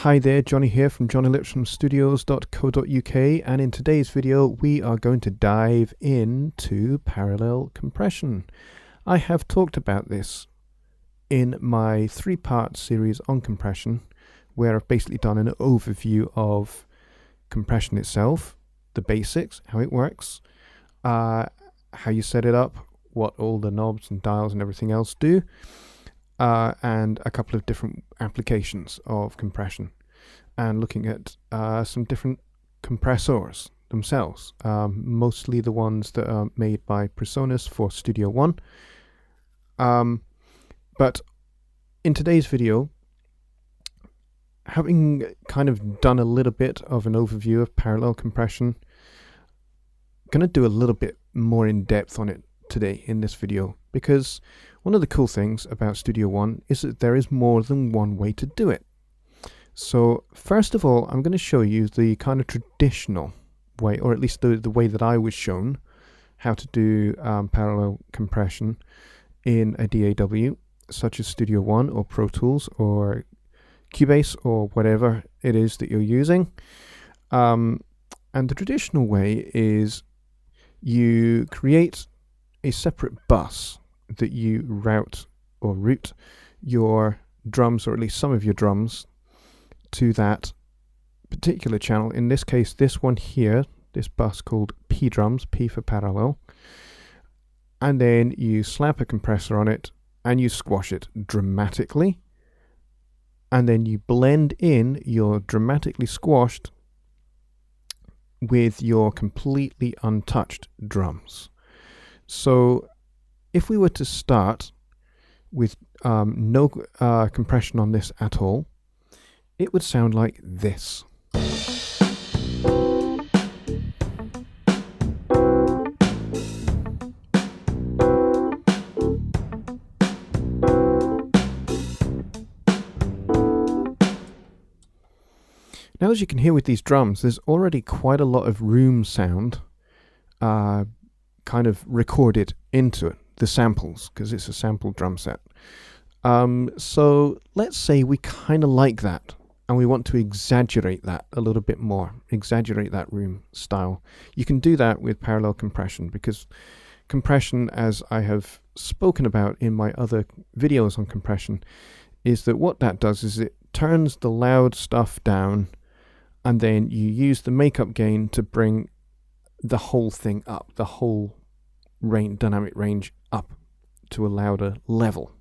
Hi there, Johnny here from johnnylipshamstudios.co.uk, and in today's video we are going to dive into parallel compression. I have talked about this in my three-part series on compression, where I've basically done an overview of compression itself, the basics, how it works, how you set it up, what all the knobs and dials and everything else do, and a couple of different applications of compression, and looking at some different compressors themselves, mostly the ones that are made by PreSonus for Studio One. But in today's video, having kind of done a little bit of an overview of parallel compression, I'm going to do a little bit more in depth on it today in this video, because one of the cool things about Studio One is that there is more than one way to do it. So first of all, I'm going to show you the kind of traditional way, or at least the way that I was shown how to do parallel compression in a DAW, such as Studio One or Pro Tools or Cubase or whatever it is that you're using. And the traditional way is you create a separate bus that you route your drums, or at least some of your drums, to that particular channel. In this case, this one here, this bus called P drums, P for parallel. And then you slap a compressor on it and you squash it dramatically. And then you blend in your dramatically squashed with your completely untouched drums. So if we were to start with no compression on this at all, it would sound like this. Now, as you can hear with these drums, there's already quite a lot of room sound kind of recorded into it, the samples, because it's a sample drum set. So let's say we kind of like that, and we want to exaggerate that a little bit more, exaggerate that room style. You can do that with parallel compression, because compression, as I have spoken about in my other videos on compression, is that what that does is it turns the loud stuff down, and then you use the makeup gain to bring the whole thing up, the whole dynamic range up to a louder level.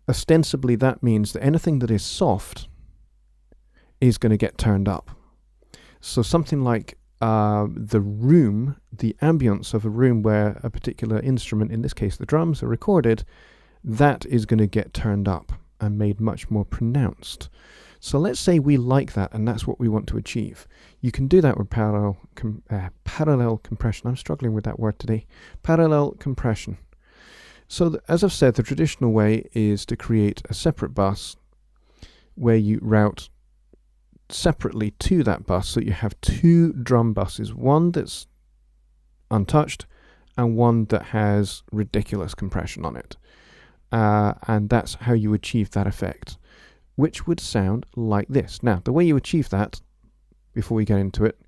Ostensibly, that means that anything that is soft is going to get turned up. So something like the room, the ambience of a room where a particular instrument, in this case the drums, are recorded, that is going to get turned up and made much more pronounced. So let's say we like that, and that's what we want to achieve. You can do that with parallel compression. I'm struggling with that word today. Parallel compression. So as I've said, the traditional way is to create a separate bus where you route separately to that bus, so you have two drum buses, one that's untouched and one that has ridiculous compression on it. And that's how you achieve that effect, which would sound like this. Now, the way you achieve that, before we get into it,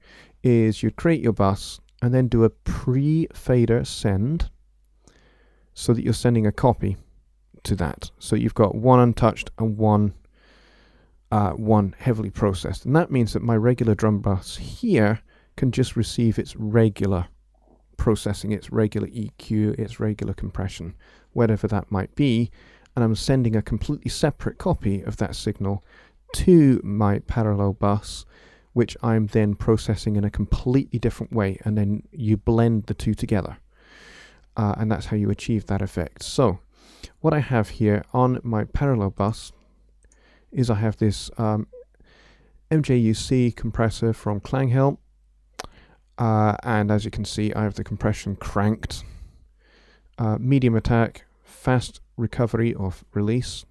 is you create your bus and then do a pre-fader send, so that you're sending a copy to that. So you've got one untouched and one heavily processed. And that means that my regular drum bus here can just receive its regular processing, its regular EQ, its regular compression, whatever that might be. And I'm sending a completely separate copy of that signal to my parallel bus, which I'm then processing in a completely different way. And then you blend the two together. And that's how you achieve that effect. So what I have here on my parallel bus is I have this MJUC compressor from Klanghelm. And as you can see, I have the compression cranked. Medium attack, fast recovery of release.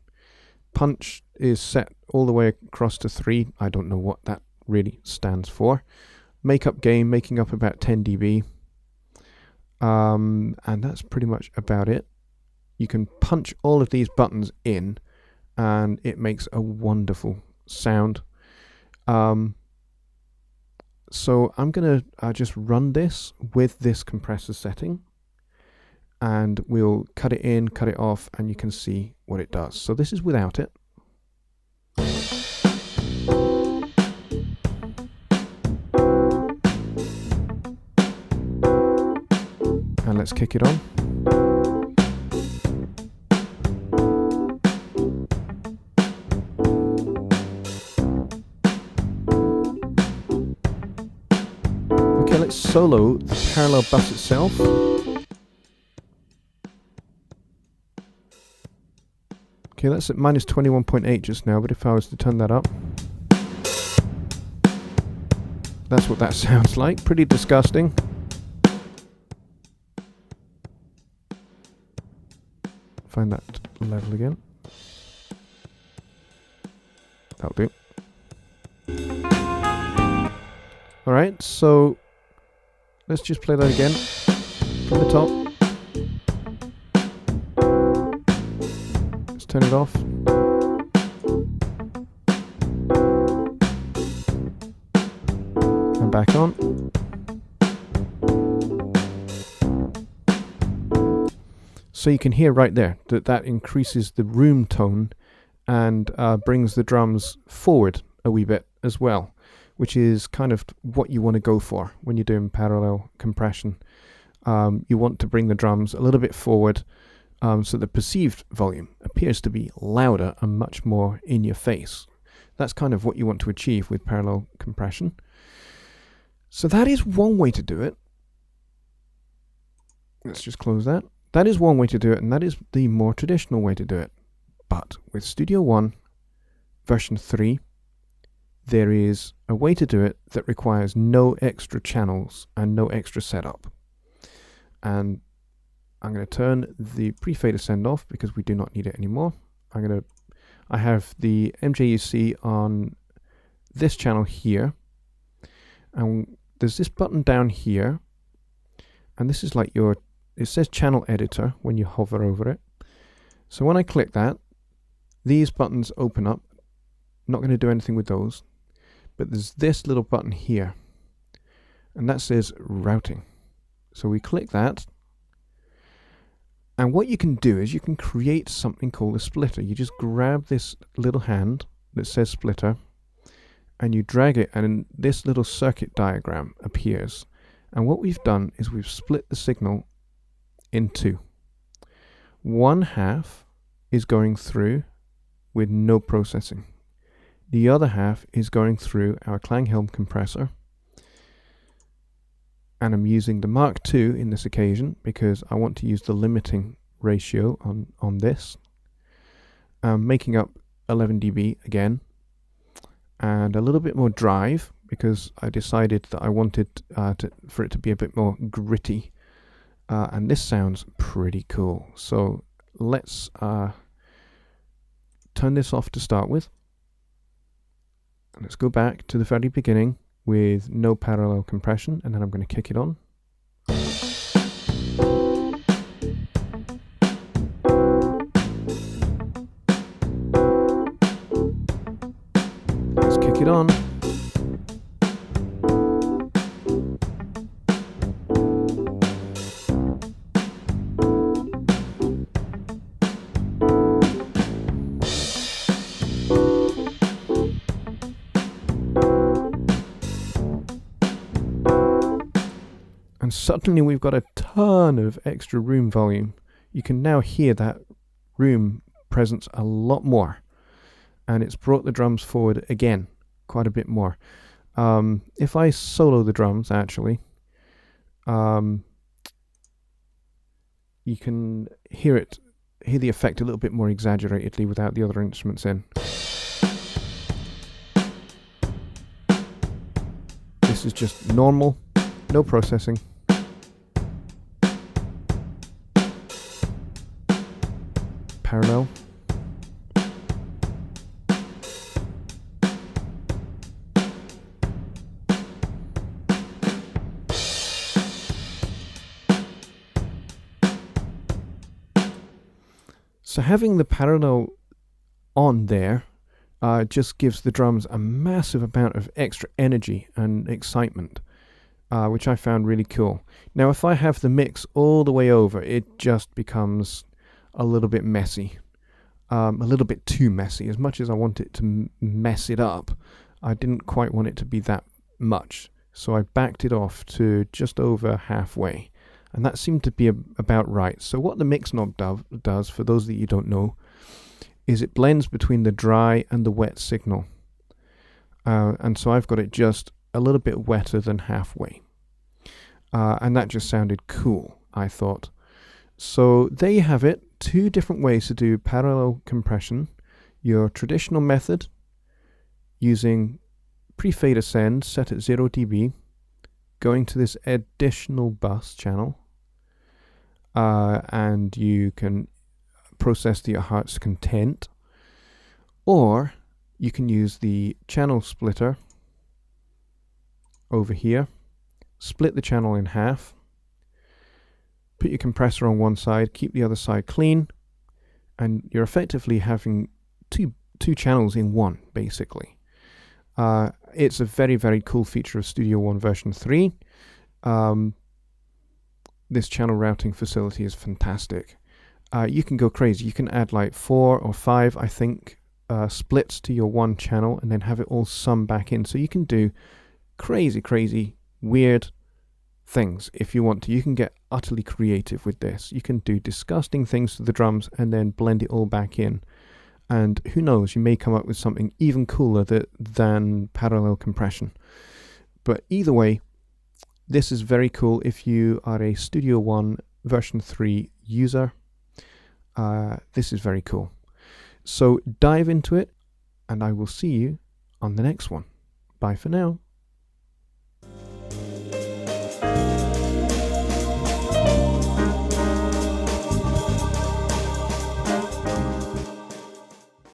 Punch is set all the way across to 3. I don't know what that really stands for. Makeup gain, making up about 10 dB. And that's pretty much about it. You can punch all of these buttons in and it makes a wonderful sound So I'm going to just run this with this compressor setting, and we'll cut it in, cut it off, and you can see what it does. So this is without it. And let's kick it on. Okay, let's solo the parallel bus itself. Okay, that's at minus 21.8 just now, but if I was to turn that up, that's what that sounds like. Pretty disgusting. Find that level again. That'll do. Alright, so let's just play that again from the top. Let's turn it off. And back on. So you can hear right there that that increases the room tone and brings the drums forward a wee bit as well, which is kind of what you want to go for when you're doing parallel compression. You want to bring the drums a little bit forward so the perceived volume appears to be louder and much more in your face. That's kind of what you want to achieve with parallel compression. So that is one way to do it. Let's just close that. That is one way to do it, and that is the more traditional way to do it. But with Studio One version 3, there is a way to do it that requires no extra channels and no extra setup. And I'm going to turn the pre-fader send off because we do not need it anymore. I have the MJUC on this channel here, and there's this button down here, and this is like it says channel editor when you hover over it. So when I click that, these buttons open up. Not going to do anything with those, but there's this little button here, and that says routing. So we click that, and what you can do is you can create something called a splitter. You just grab this little hand that says splitter, and you drag it, and this little circuit diagram appears. And what we've done is we've split the signal in two. One half is going through with no processing. The other half is going through our Klanghelm compressor. And I'm using the Mark II in this occasion because I want to use the limiting ratio on this. I'm making up 11 dB again. And a little bit more drive because I decided that I wanted for it to be a bit more gritty. And this sounds pretty cool. So let's turn this off to start with. Let's go back to the very beginning with no parallel compression, and then I'm going to kick it on. Let's kick it on. And suddenly we've got a ton of extra room volume. You can now hear that room presence a lot more. And it's brought the drums forward again, quite a bit more. If I solo the drums, actually, you can hear the effect a little bit more exaggeratedly without the other instruments in. This is just normal, no processing. Parallel. So having the parallel on there just gives the drums a massive amount of extra energy and excitement, which I found really cool. Now, if I have the mix all the way over, it just becomes a little bit messy, a little bit too messy. As much as I want it to mess it up, I didn't quite want it to be that much. So I backed it off to just over halfway, and that seemed to be about right. So what the mix knob does, for those that you don't know, is it blends between the dry and the wet signal. And so I've got it just a little bit wetter than halfway. And that just sounded cool, I thought. So there you have it. 2 different ways to do parallel compression. Your traditional method, using pre-fade ascend set at 0 dB, going to this additional bus channel, and you can process to your heart's content, or you can use the channel splitter over here, split the channel in half, put your compressor on one side, keep the other side clean, and you're effectively having two channels in one, basically. It's a very, very cool feature of Studio One version 3. This channel routing facility is fantastic. You can go crazy. You can add like 4 or 5, I think, splits to your one channel and then have it all sum back in. So you can do crazy, weird things if you want to. You can get utterly creative with this. You can do disgusting things to the drums and then blend it all back in. And who knows, you may come up with something even cooler than parallel compression. But either way, this is very cool if you are a Studio One version 3 user. This is very cool. So dive into it, and I will see you on the next one. Bye for now.